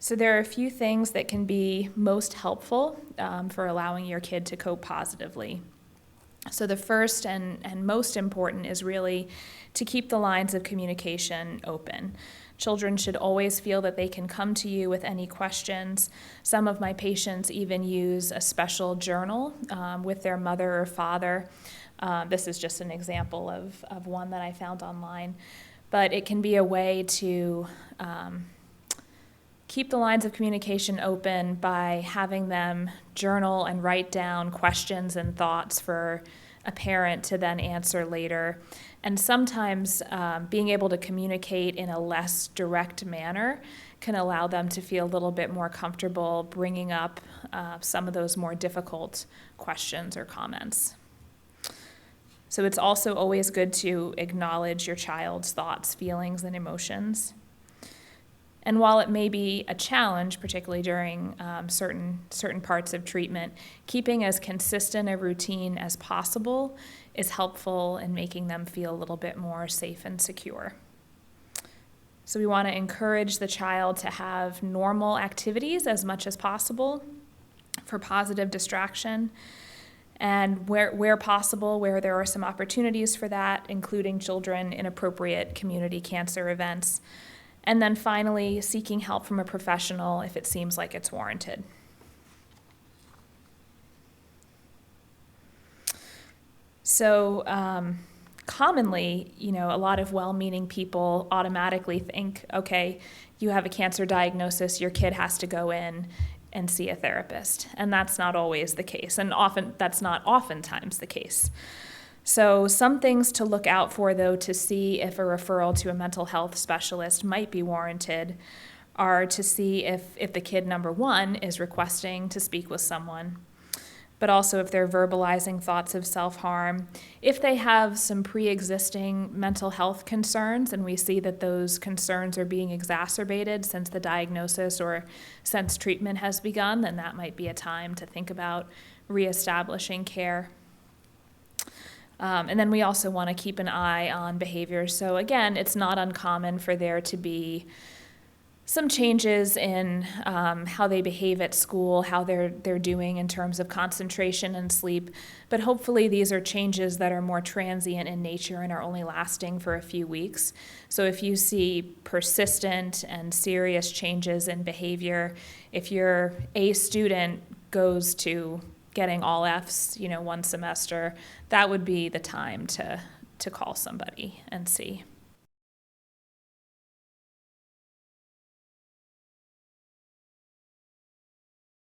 So there are a few things that can be most helpful for allowing your kid to cope positively. So the first and most important is really to keep the lines of communication open. Children should always feel that they can come to you with any questions. Some of my patients even use a special journal with their mother or father. This is just an example of one that I found online. But it can be a way to keep the lines of communication open by having them journal and write down questions and thoughts for a parent to then answer later. And sometimes being able to communicate in a less direct manner can allow them to feel a little bit more comfortable bringing up some of those more difficult questions or comments. So it's also always good to acknowledge your child's thoughts, feelings, and emotions. And while it may be a challenge, particularly during certain parts of treatment, keeping as consistent a routine as possible is helpful in making them feel a little bit more safe and secure. So we want to encourage the child to have normal activities as much as possible for positive distraction. And where possible, where there are some opportunities for that, including children in appropriate community cancer events. And then finally, seeking help from a professional if it seems like it's warranted. So commonly, a lot of well-meaning people automatically think, okay, you have a cancer diagnosis, your kid has to go in and see a therapist. And that's not always the case. And that's not oftentimes the case. So some things to look out for, though, to see if a referral to a mental health specialist might be warranted are to see if the kid, number one, is requesting to speak with someone, but also if they're verbalizing thoughts of self-harm, if they have some pre-existing mental health concerns and we see that those concerns are being exacerbated since the diagnosis or since treatment has begun, then that might be a time to think about reestablishing care. And then we also want to keep an eye on behaviors. So again, it's not uncommon for there to be some changes in how they behave at school, how they're doing in terms of concentration and sleep. But hopefully these are changes that are more transient in nature and are only lasting for a few weeks. So if you see persistent and serious changes in behavior, if your A student goes to getting all Fs, one semester, that would be the time to call somebody and see.